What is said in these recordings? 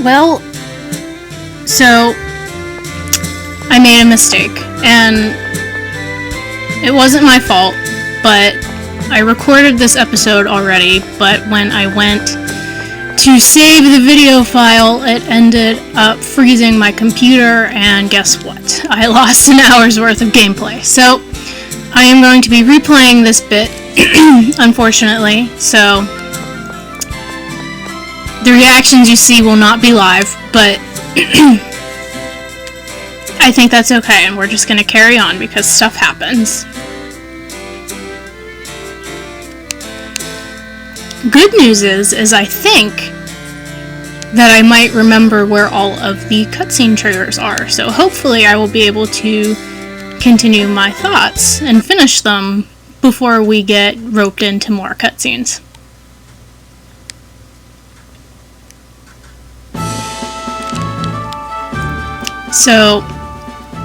Well, so I made a mistake, and it wasn't my fault, but I recorded this episode already, but when I went to save the video file, it ended up freezing my computer, and guess what? I lost an hour's worth of gameplay. So, I am going to be replaying this bit, unfortunately, so the reactions you see will not be live, but I think that's okay, and we're just going to carry on because stuff happens. Good news is I think that I might remember where all of the cutscene triggers are, so hopefully I will be able to continue my thoughts and finish them before we get roped into more cutscenes. So,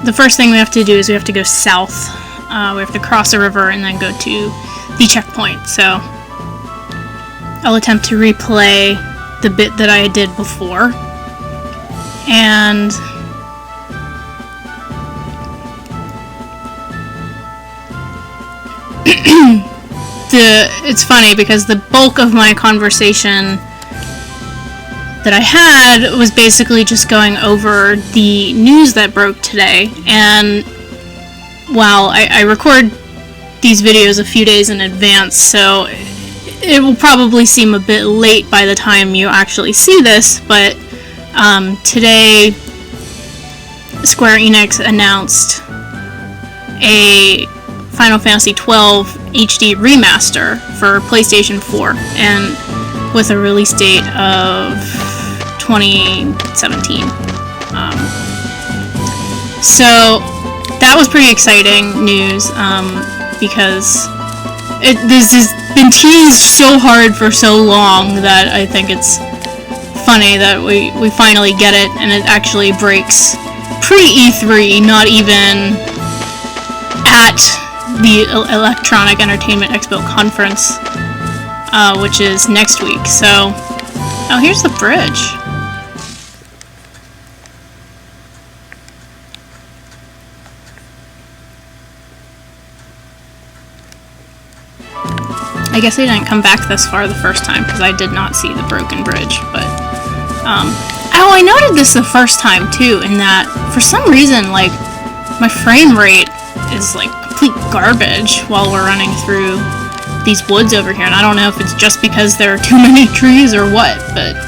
the first thing we have to do is we have to go south. We have to cross a river and then go to the checkpoint. So, I'll attempt to replay the bit that I did before. And it's funny because the bulk of my conversation that I had was basically just going over the news that broke today, and while I record these videos a few days in advance, so it will probably seem a bit late by the time you actually see this, but today Square Enix announced a Final Fantasy XII HD remaster for PlayStation 4, and with a release date of 2017. So that was pretty exciting news, because this has been teased so hard for so long that I think it's funny that we finally get it, and it actually breaks pre-E3, not even at the Electronic Entertainment Expo conference, which is next week. So, oh, here's the bridge. I guess I didn't come back this far the first time because I did not see the broken bridge, but oh, I noted this the first time too, in that for some reason, like, my frame rate is like complete garbage while we're running through these woods over here, and I don't know if it's just because there are too many trees or what, but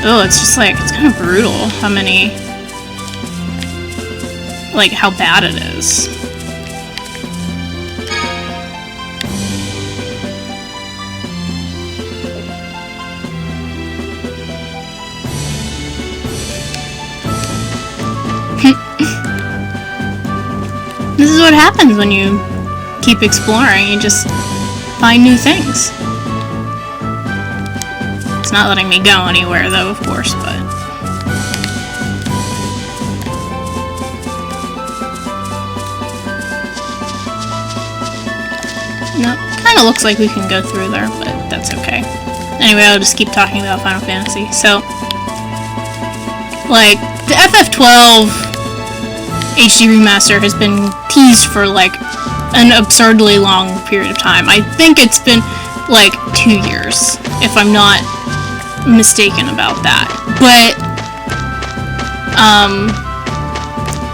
oh, it's just like, it's kind of brutal how many, like, how bad it is. This is what happens when you keep exploring. You just find new things. It's not letting me go anywhere, though, of course, but... no, kinda looks like we can go through there, but that's okay. Anyway, I'll just keep talking about Final Fantasy. So, like, the FF12 HD remaster has been teased for like an absurdly long period of time. I think it's been like 2 years, if I'm not mistaken about that. But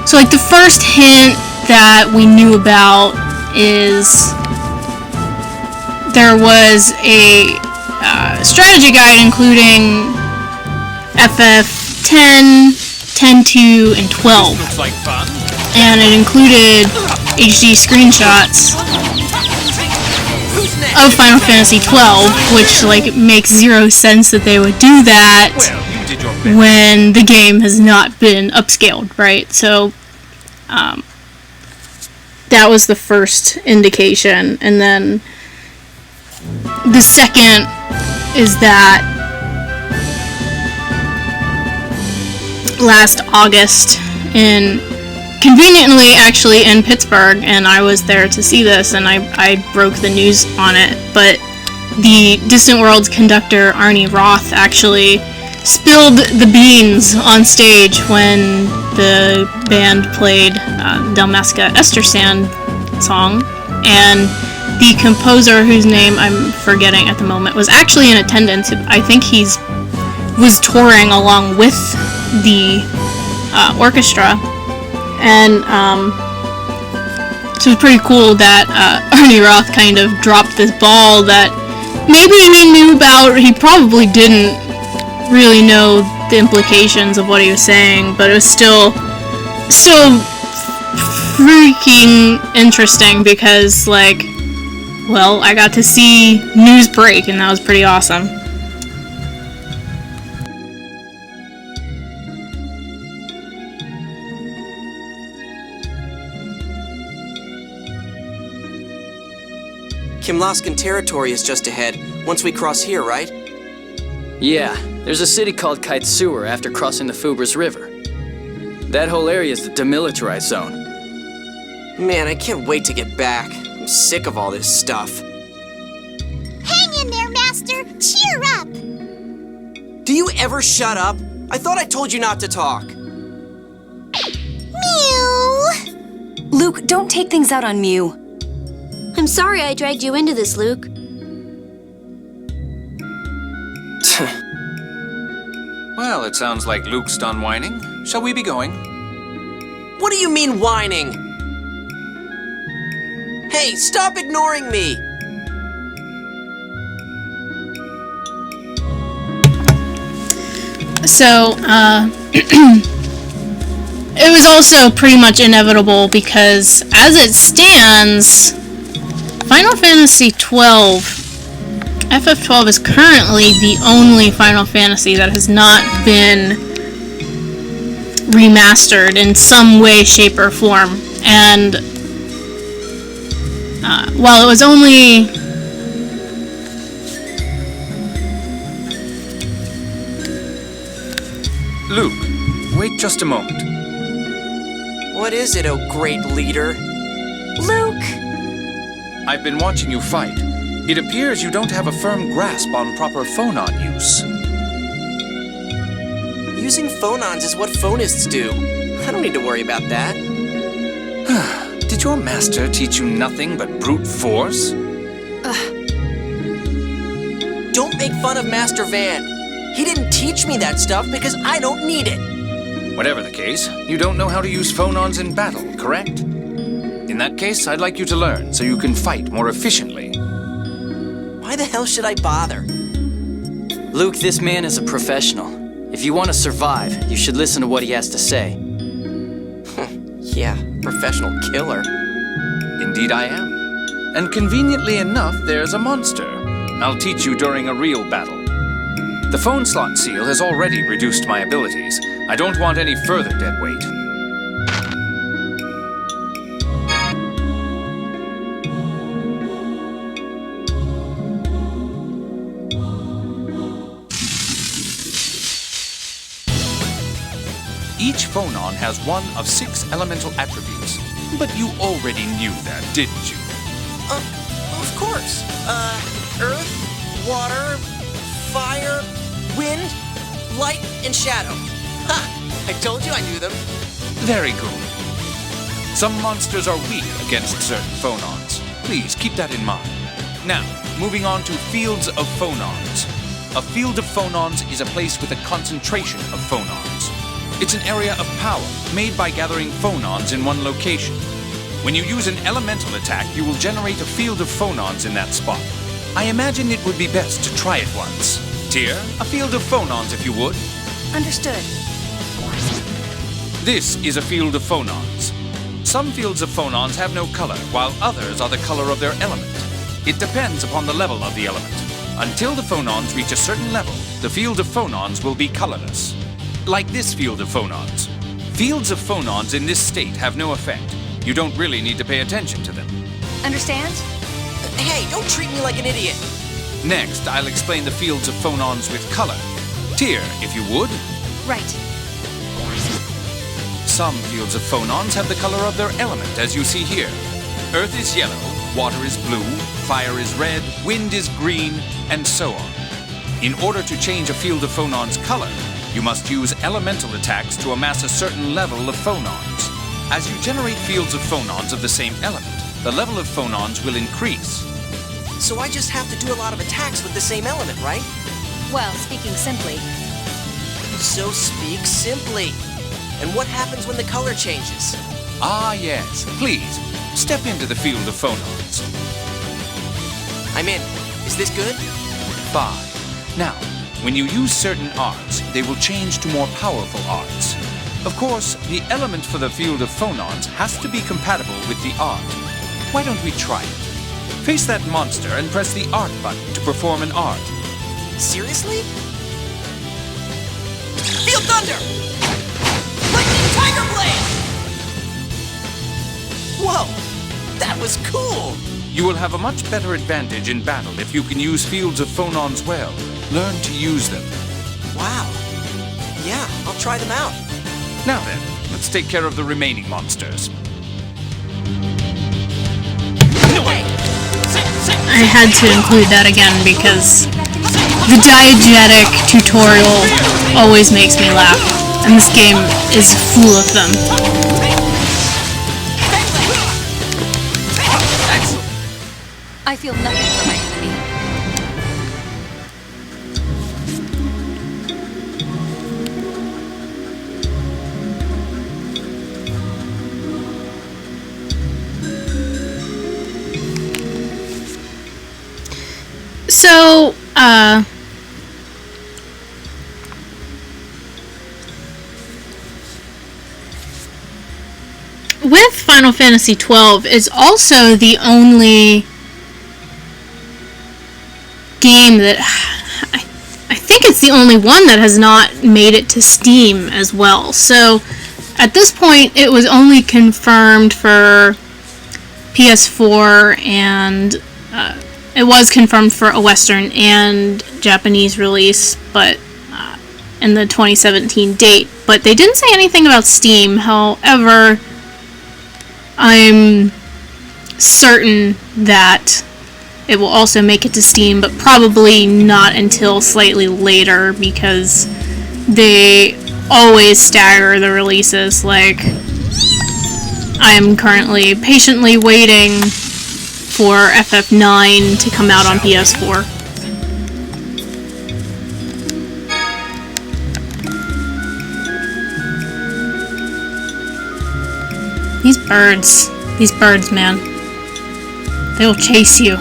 so like the first hint that we knew about is there was a strategy guide including FF10, 10.2, and 12. Looks like fun. And it included HD screenshots of Final Fantasy XII, which, like, it makes zero sense that they would do that when the game has not been upscaled, right? So, that was the first indication, and then the second is that last August, conveniently actually in Pittsburgh, and I was there to see this, and I broke the news on it, but the Distant Worlds conductor Arnie Roth actually spilled the beans on stage when the band played Dalmasca Esther Sand song, and the composer, whose name I'm forgetting at the moment, was actually in attendance. I think was touring along with the orchestra, and so it was pretty cool that Arnie Roth kind of dropped this ball that maybe he knew about. He probably didn't really know the implications of what he was saying, but it was still freaking interesting because, like, well, I got to see news break, and that was pretty awesome. Kimlaskan territory is just ahead, once we cross here, right? Yeah, there's a city called Kaitzur after crossing the Fubras River. That whole area is the demilitarized zone. Man, I can't wait to get back. I'm sick of all this stuff. Hang in there, Master! Cheer up! Do you ever shut up? I thought I told you not to talk. Mew! Luke, don't take things out on Mew. I'm sorry I dragged you into this, Luke. Well, it sounds like Luke's done whining. Shall we be going? What do you mean whining? Hey, stop ignoring me! So, it was also pretty much inevitable because, as it stands, Final Fantasy XII, FF12 is currently the only Final Fantasy that has not been remastered in some way, shape, or form. And while it was only... Luke, wait just a moment. What is it, oh great leader? Luke! I've been watching you fight. It appears you don't have a firm grasp on proper phonon use. Using phonons is what phonists do. I don't need to worry about that. Did your master teach you nothing but brute force? Don't make fun of Master Van. He didn't teach me that stuff because I don't need it. Whatever the case, you don't know how to use phonons in battle, correct? In that case, I'd like you to learn so you can fight more efficiently. Why the hell should I bother? Luke, this man is a professional. If you want to survive, you should listen to what he has to say. Yeah, professional killer. Indeed I am. And conveniently enough, there's a monster. I'll teach you during a real battle. The phone slot seal has already reduced my abilities. I don't want any further dead weight. Each phonon has one of 6 elemental attributes. But you already knew that, didn't you? Of course. Earth, water, fire, wind, light, and shadow. Ha! I told you I knew them. Very good. Some monsters are weak against certain phonons. Please keep that in mind. Now, moving on to fields of phonons. A field of phonons is a place with a concentration of phonons. It's an area of power made by gathering phonons in one location. When you use an elemental attack, you will generate a field of phonons in that spot. I imagine it would be best to try it once. Tyr, a field of phonons if you would. Understood. This is a field of phonons. Some fields of phonons have no color, while others are the color of their element. It depends upon the level of the element. Until the phonons reach a certain level, the field of phonons will be colorless. Like this field of phonons. Fields of phonons in this state have no effect. You don't really need to pay attention to them. Understand? Hey, don't treat me like an idiot. Next, I'll explain the fields of phonons with color. Tyr, if you would. Right. Some fields of phonons have the color of their element, as you see here. Earth is yellow, water is blue, fire is red, wind is green, and so on. In order to change a field of phonons' color, you must use elemental attacks to amass a certain level of phonons. As you generate fields of phonons of the same element, the level of phonons will increase. So I just have to do a lot of attacks with the same element, right? Well, speaking simply, So speak simply. And what happens when the color changes? Ah, yes. Please, step into the field of phonons. I'm in. Is this good? Fine. Now, when you use certain arts, they will change to more powerful arts. Of course, the element for the field of phonons has to be compatible with the art. Why don't we try it? Face that monster and press the art button to perform an art. Seriously? Feel thunder! Lightning tiger blade! Whoa! That was cool! You will have a much better advantage in battle if you can use fields of phonons well. Learn to use them. Wow. Yeah, I'll try them out. Now then, let's take care of the remaining monsters. I had to include that again because the diegetic tutorial always makes me laugh, and this game is full of them. I feel nothing for my enemy. So, with Final Fantasy XII, it's also the only game that I think it's the only one that has not made it to Steam as well. So, at this point, it was only confirmed for PS4 and it was confirmed for a Western and Japanese release, but in the 2017 date. But they didn't say anything about Steam. However, I'm certain that it will also make it to Steam, but probably not until slightly later because they always stagger the releases. Like, I am currently patiently waiting for FF9 to come out on PS4. These birds, man. They will chase you.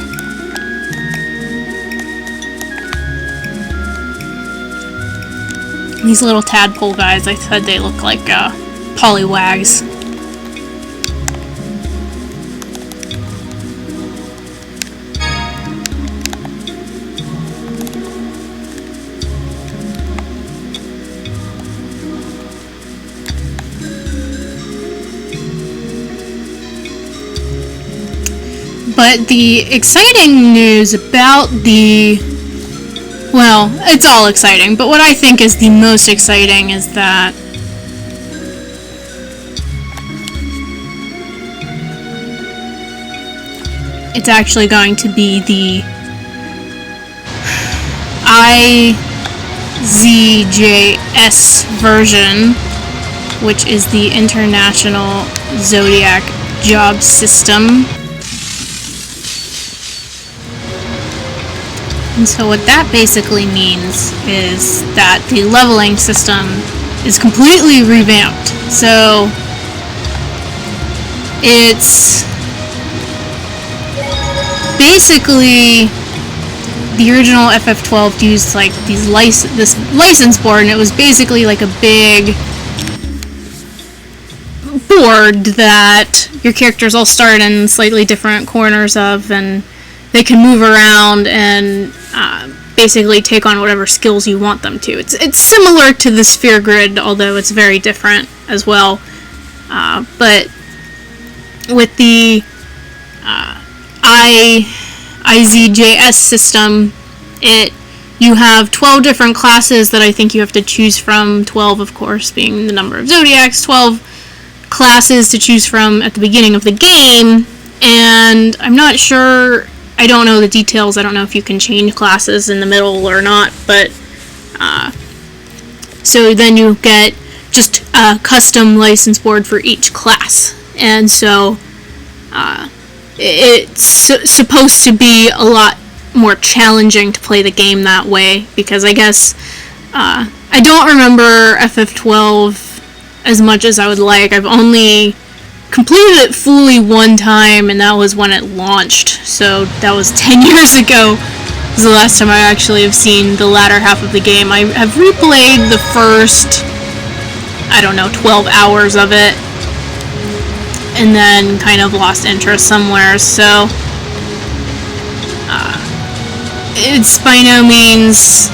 These little tadpole guys, I said they look like pollywags. But the exciting news about well, it's all exciting, but what I think is the most exciting is that it's actually going to be the IZJS version, which is the International Zodiac Job System. And so what that basically means is that the leveling system is completely revamped. So it's basically the original FF12 used like this license board, and it was basically like a big board that your characters all start in slightly different corners of, and they can move around and basically take on whatever skills you want them to. It's similar to the sphere grid, although it's very different as well. But with the IZJS system, you have 12 different classes that I think you have to choose from. 12, of course, being the number of zodiacs. 12 classes to choose from at the beginning of the game, and I'm not sure I don't know the details. I don't know if you can change classes in the middle or not, but so then you get just a custom license board for each class. And so it's supposed to be a lot more challenging to play the game that way, because I guess I don't remember FF12 as much as I would like. I've only completed it fully one time, and that was when it launched, so that was 10 years ago. This is the last time I actually have seen the latter half of the game. I have replayed the first, 12 hours of it, and then kind of lost interest somewhere, so it's by no means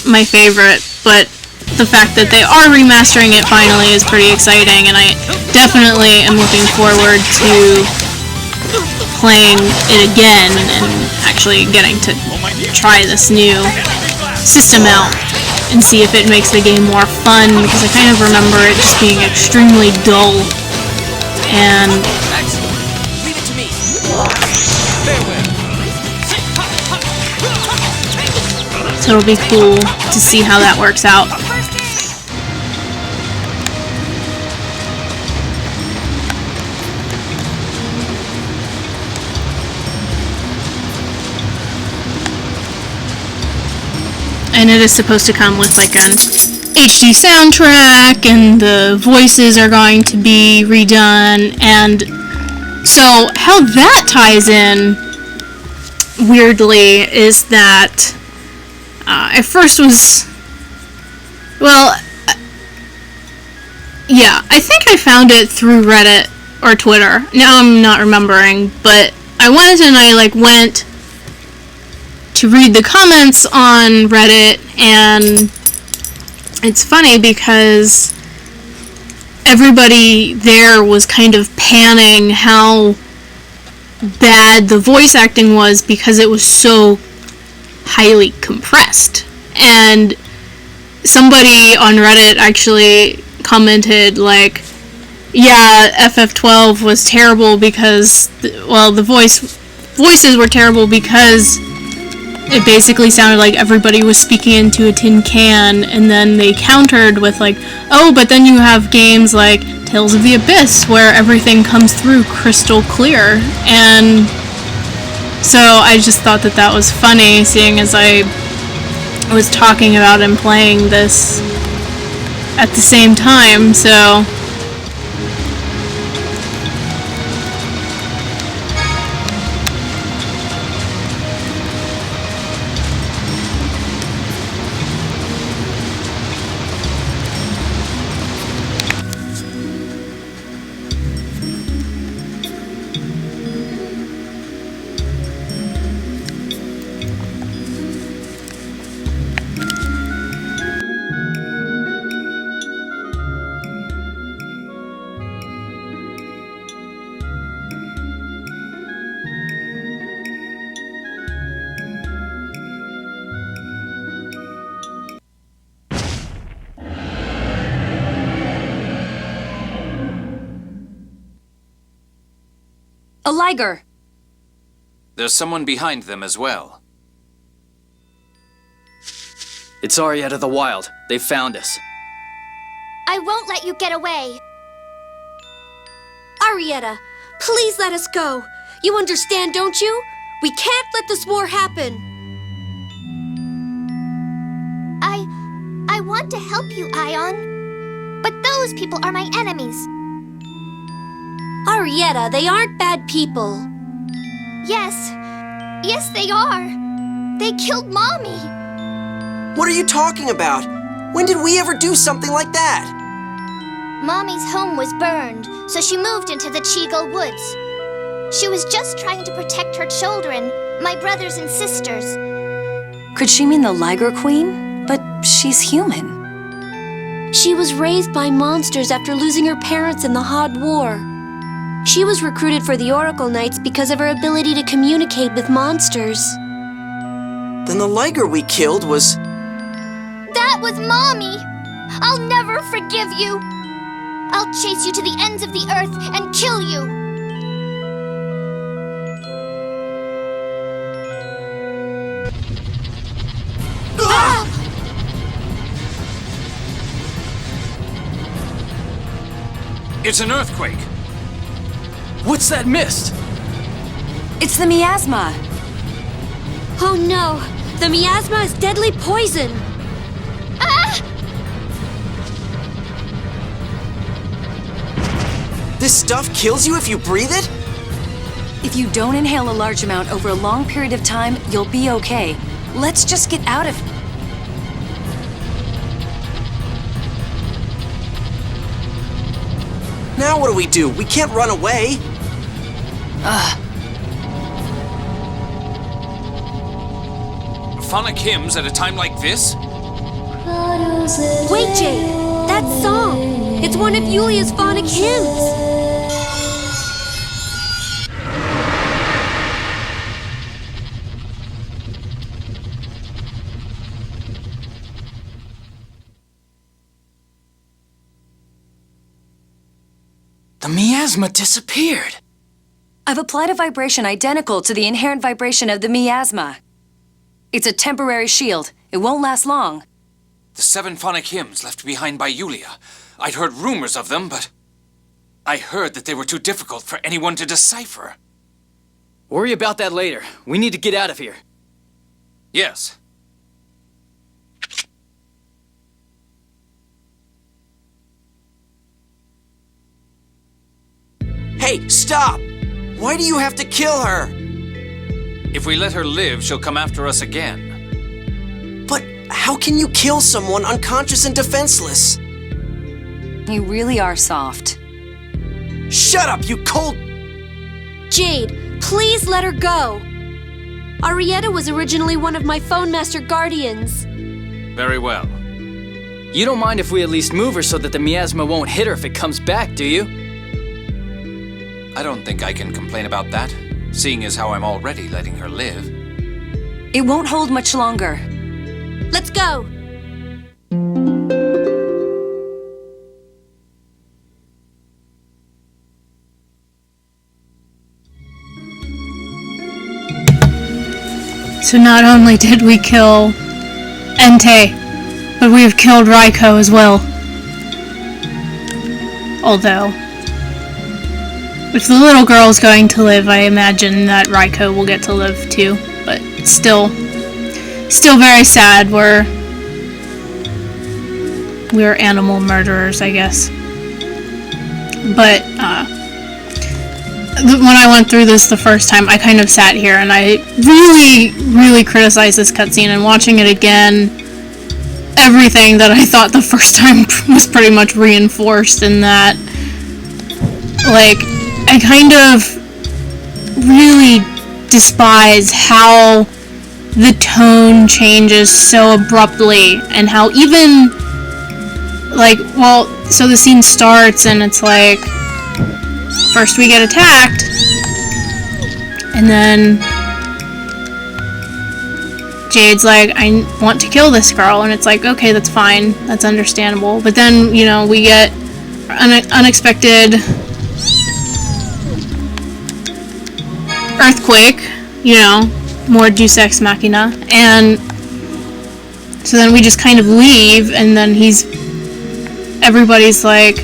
my favorite, but the fact that they are remastering it finally is pretty exciting, and I definitely am looking forward to playing it again and actually getting to try this new system out and see if it makes the game more fun, because I kind of remember it just being extremely dull, and Leave it to me. so it'll be cool to see how that works out. And it is supposed to come with like an HD soundtrack, and the voices are going to be redone, and so how that ties in weirdly is that at first was, well, yeah, I think I found it through Reddit or Twitter. Now I'm not remembering, but I went and I went to read the comments on Reddit, and it's funny because everybody there was kind of panning how bad the voice acting was because it was so highly compressed. And somebody on Reddit actually commented yeah, FF12 was terrible because, the voices were terrible because it basically sounded like everybody was speaking into a tin can, and then they countered with oh, but then you have games like Tales of the Abyss where everything comes through crystal clear. And so I just thought that was funny, seeing as I was talking about and playing this at the same time, so A liger! There's someone behind them as well. It's Arietta the Wild. They found us. I won't let you get away. Arietta, please let us go. You understand, don't you? We can't let this war happen. I want to help you, Ion. But those people are my enemies. Arietta, they aren't bad people. Yes. Yes, they are. They killed Mommy. What are you talking about? When did we ever do something like that? Mommy's home was burned, so she moved into the Cheagle Woods. She was just trying to protect her children, my brothers and sisters. Could she mean the Liger Queen? But she's human. She was raised by monsters after losing her parents in the Hod War. She was recruited for the Oracle Knights because of her ability to communicate with monsters. Then the Liger we killed was... That was Mommy! I'll never forgive you! I'll chase you to the ends of the earth and kill you! It's an earthquake. What's that mist? It's the miasma. Oh no! The miasma is deadly poison! This stuff kills you if you breathe it? If you don't inhale a large amount over a long period of time, you'll be okay. Let's just get out of... Now what do? We can't run away. Phonic hymns at a time like this? Wait, Jade! That song! It's one of Yulia's phonic hymns! The miasma disappeared. I've applied a vibration identical to the inherent vibration of the miasma. It's a temporary shield. It won't last long. The 7 phonic hymns left behind by Yulia. I'd heard rumors of them, but I heard that they were too difficult for anyone to decipher. Worry about that later. We need to get out of here. Yes. Hey, stop! Why do you have to kill her? If we let her live, she'll come after us again. But how can you kill someone unconscious and defenseless? You really are soft. Shut up, you cold... Jade, please let her go! Arietta was originally one of my Phone Master Guardians. Very well. You don't mind if we at least move her so that the miasma won't hit her if it comes back, do you? I don't think I can complain about that, seeing as how I'm already letting her live. It won't hold much longer. Let's go! So not only did we kill Entei, but we have killed Raiko as well. Although, if the little girl's going to live, I imagine that Raiko will get to live too. But still very sad. We're animal murderers, I guess. But when I went through this the first time, I kind of sat here and I really criticized this cutscene, and watching it again, everything that I thought the first time was pretty much reinforced in that, like, I kind of really despise how the tone changes so abruptly, and how even, like, well, so the scene starts and it's like, first we get attacked, and then Jade's like, I want to kill this girl, and it's like, okay, that's fine, that's understandable. But then, you know, we get unexpected earthquake, you know, more Deus Ex Machina, and so then we just kind of leave, and then everybody's like,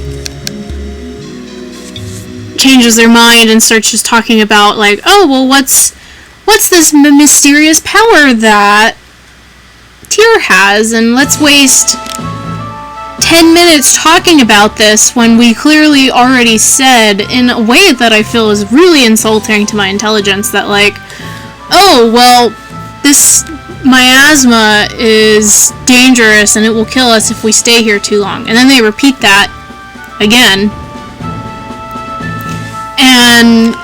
changes their mind and starts just talking about, like, oh, well, what's this mysterious power that Tyr has, and let's waste 10 minutes talking about this when we clearly already said, in a way that I feel is really insulting to my intelligence, that, like, oh, well, this miasma is dangerous and it will kill us if we stay here too long. And then they repeat that again. And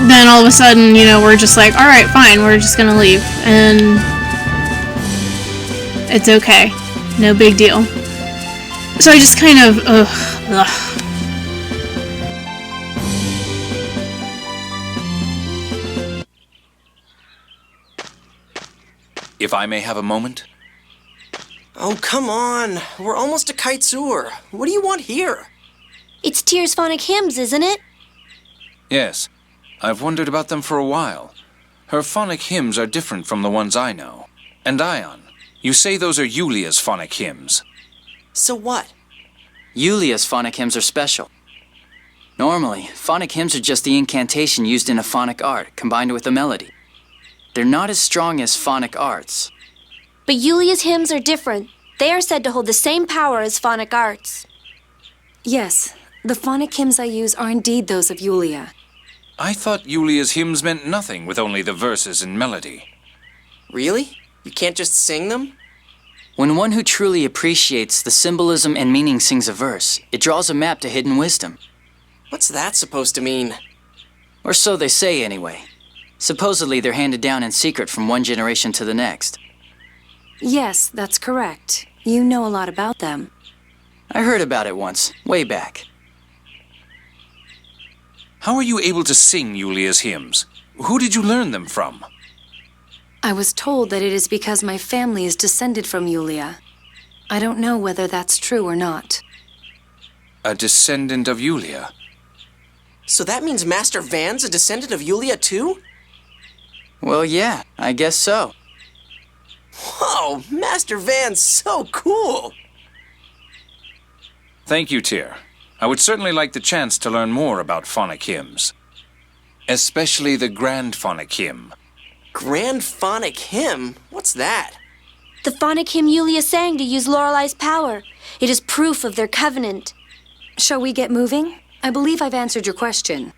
then all of a sudden, you know, we're just like, alright, fine, we're just gonna leave. And it's okay. No big deal. So I just kind of, ugh. If I may have a moment? Oh, come on. We're almost to Kaitzur. What do you want here? It's Tyr's phonic hymns, isn't it? Yes. I've wondered about them for a while. Her phonic hymns are different from the ones I know. And Ion, you say those are Yulia's phonic hymns. So what? Yulia's phonic hymns are special. Normally, phonic hymns are just the incantation used in a phonic art, combined with a melody. They're not as strong as phonic arts. But Yulia's hymns are different. They are said to hold the same power as phonic arts. Yes, the phonic hymns I use are indeed those of Yulia. I thought Yulia's hymns meant nothing with only the verses and melody. Really? You can't just sing them? When one who truly appreciates the symbolism and meaning sings a verse, it draws a map to hidden wisdom. What's that supposed to mean? Or so they say, anyway. Supposedly, they're handed down in secret from one generation to the next. Yes, that's correct. You know a lot about them. I heard about it once, way back. How are you able to sing Yulia's hymns? Who did you learn them from? I was told that it is because my family is descended from Yulia. I don't know whether that's true or not. A descendant of Yulia? So that means Master Van's a descendant of Yulia too? Well, yeah, I guess so. Whoa, Master Van's so cool! Thank you, Tyr. I would certainly like the chance to learn more about phonic hymns. Especially the Grand Phonic Hymn. Grand Phonic Hymn? What's that? The phonic hymn Yulia sang to use Lorelei's power. It is proof of their covenant. Shall we get moving? I believe I've answered your question.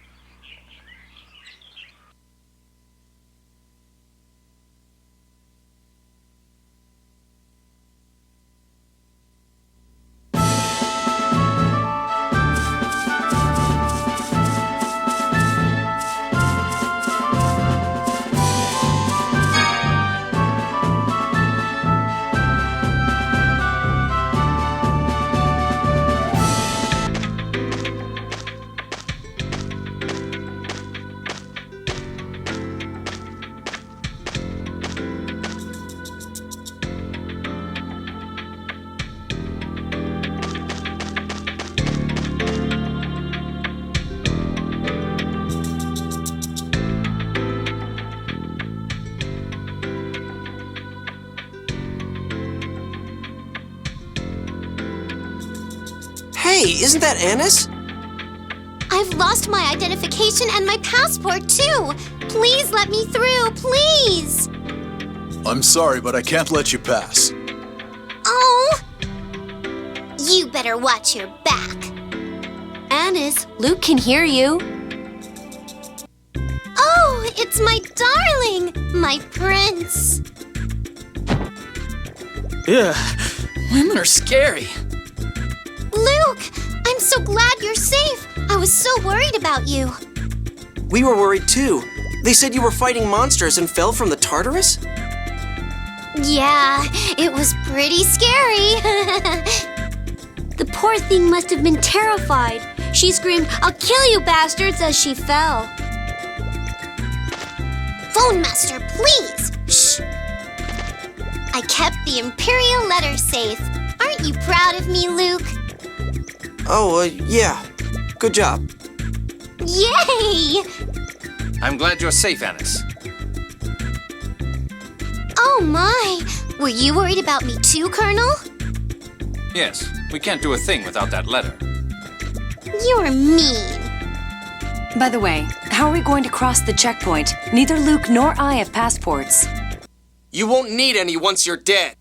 Hey, isn't that Annis? I've lost my identification and my passport, too. Please let me through, please. I'm sorry, but I can't let you pass. Oh! You better watch your back. Annis, Luke can hear you. Oh, it's my darling, my prince. Ugh, women are scary. Luke, I'm so glad you're safe. I was so worried about you. We were worried too. They said you were fighting monsters and fell from the Tartarus? Yeah, it was pretty scary. The poor thing must have been terrified. She screamed, "I'll kill you, bastards," as she fell. Phone master, please. Shh. I kept the Imperial letter safe. Aren't you proud of me, Luke? Oh, yeah. Good job. Yay! I'm glad you're safe, Annis. Oh my! Were you worried about me too, Colonel? Yes, we can't do a thing without that letter. You're mean. By the way, how are we going to cross the checkpoint? Neither Luke nor I have passports. You won't need any once you're dead.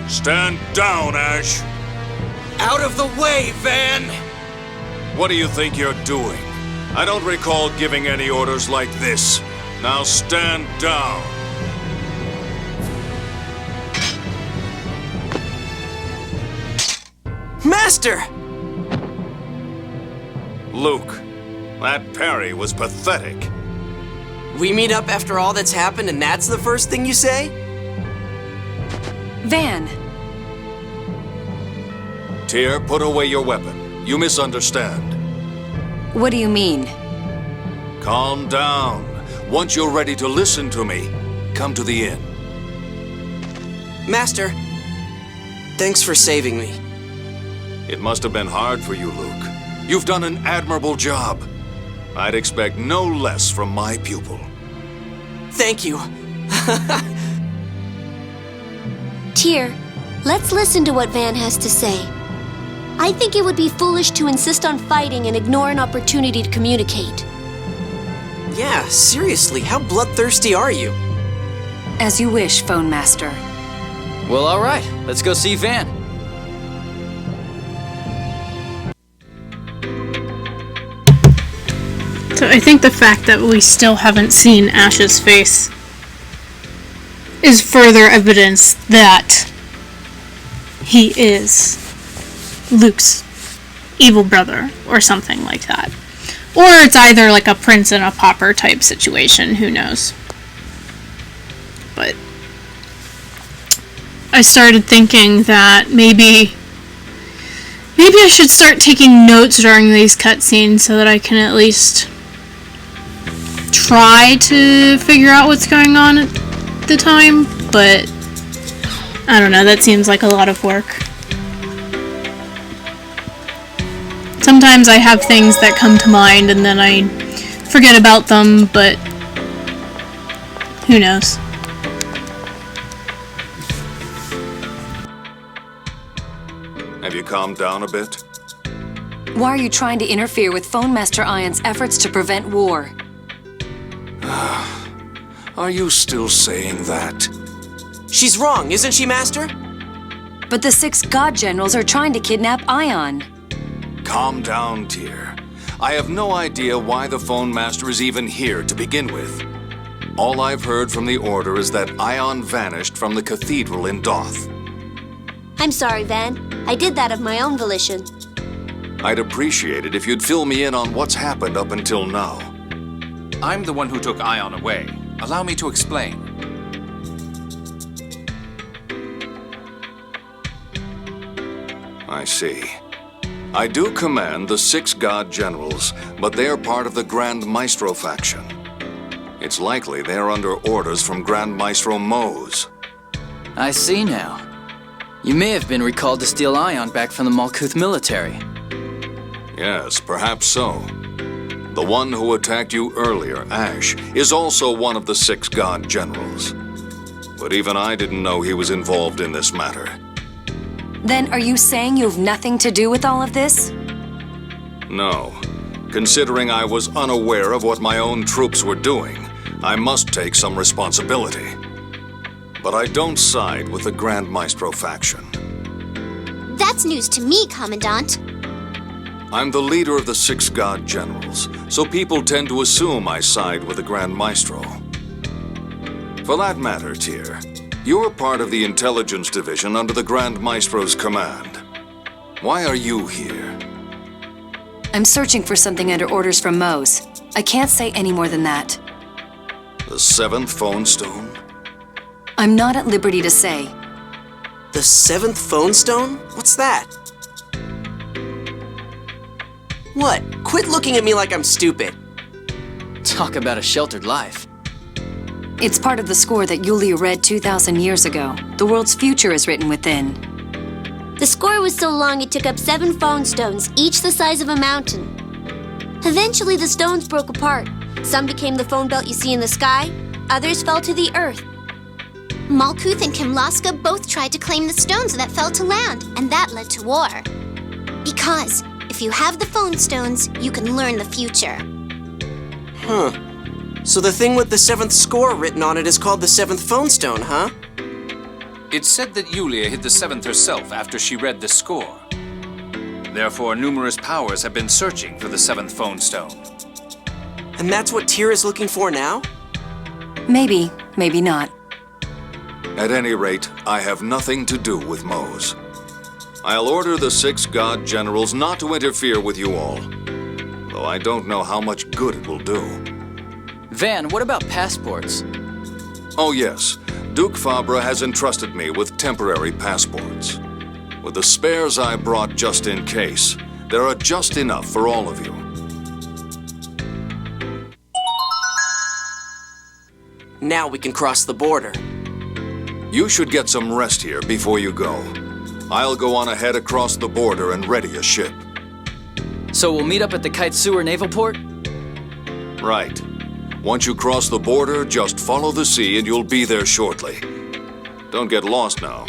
Stand down, Ash. Out of the way, Van! What do you think you're doing? I don't recall giving any orders like this. Now stand down. Master! Luke, that parry was pathetic. We meet up after all that's happened and that's the first thing you say? Van! Tyr, put away your weapon. You misunderstand. What do you mean? Calm down. Once you're ready to listen to me, come to the inn. Master, thanks for saving me. It must have been hard for you, Luke. You've done an admirable job. I'd expect no less from my pupil. Thank you. Tyr, let's listen to what Van has to say. I think it would be foolish to insist on fighting and ignore an opportunity to communicate. Yeah, seriously, how bloodthirsty are you? As you wish, Phone Master. Well, all right. Let's go see Van. So I think the fact that we still haven't seen Ash's face is further evidence that he is Luke's evil brother or something like that. Or it's either like a prince and a pauper type situation, who knows. But I started thinking that maybe I should start taking notes during these cutscenes so that I can at least try to figure out what's going on at the time, but I don't know, that seems like a lot of work. Sometimes I have things that come to mind and then I forget about them, but who knows. Have you calmed down a bit? Why are you trying to interfere with Phone Master Ion's efforts to prevent war? Are you still saying that? She's wrong, isn't she, Master? But the 6 God Generals are trying to kidnap Ion. Calm down, Tyr. I have no idea why the Phone Master is even here to begin with. All I've heard from the Order is that Ion vanished from the cathedral in Doth. I'm sorry, Van. I did that of my own volition. I'd appreciate it if you'd fill me in on what's happened up until now. I'm the one who took Ion away. Allow me to explain. I see. I do command the 6 God Generals, but they are part of the Grand Maestro faction. It's likely they are under orders from Grand Maestro Mose. I see now. You may have been recalled to steal Ion back from the Malkuth military. Yes, perhaps so. The one who attacked you earlier, Ash, is also one of the 6 God Generals. But even I didn't know he was involved in this matter. Then are you saying you have nothing to do with all of this? No. Considering I was unaware of what my own troops were doing, I must take some responsibility. But I don't side with the Grand Maestro faction. That's news to me, Commandant. I'm the leader of the 6 God Generals, so people tend to assume I side with the Grand Maestro. For that matter, Tyr, you're part of the Intelligence Division under the Grand Maestro's command. Why are you here? I'm searching for something under orders from Mose. I can't say any more than that. The 7th Phone Stone? I'm not at liberty to say. The 7th Phone Stone? What's that? What? Quit looking at me like I'm stupid. Talk about a sheltered life. It's part of the score that Yulia read 2,000 years ago. The world's future is written within. The score was so long it took up 7 phone stones, each the size of a mountain. Eventually, the stones broke apart. Some became the phone belt you see in the sky, others fell to the earth. Malkuth and Kimlaska both tried to claim the stones that fell to land, and that led to war. Because if you have the phone stones, you can learn the future. Huh. So the thing with the 7th score written on it is called the 7th Phone Stone, huh? It's said that Yulia hid the 7th herself after she read the score. Therefore, numerous powers have been searching for the 7th Phone Stone. And that's what Tyr is looking for now? Maybe, maybe not. At any rate, I have nothing to do with Mose. I'll order the 6 God Generals not to interfere with you all, though I don't know how much good it will do. Van, what about passports? Oh yes, Duke Fabra has entrusted me with temporary passports. With the spares I brought just in case, there are just enough for all of you. Now we can cross the border. You should get some rest here before you go. I'll go on ahead across the border and ready a ship. So we'll meet up at the Kaitzur Naval Port? Right. Once you cross the border, just follow the sea and you'll be there shortly. Don't get lost now.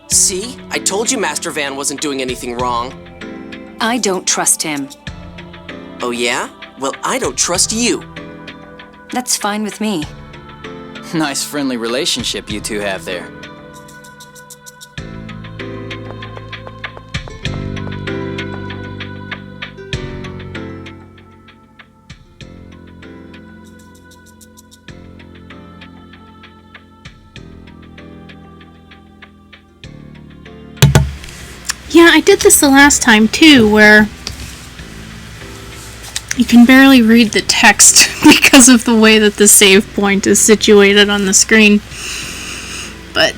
See? I told you Master Van wasn't doing anything wrong. I don't trust him. Oh yeah? Well, I don't trust you. That's fine with me. Nice friendly relationship you two have there. Yeah, I did this the last time too, where you can barely read the text because of the way that the save point is situated on the screen. But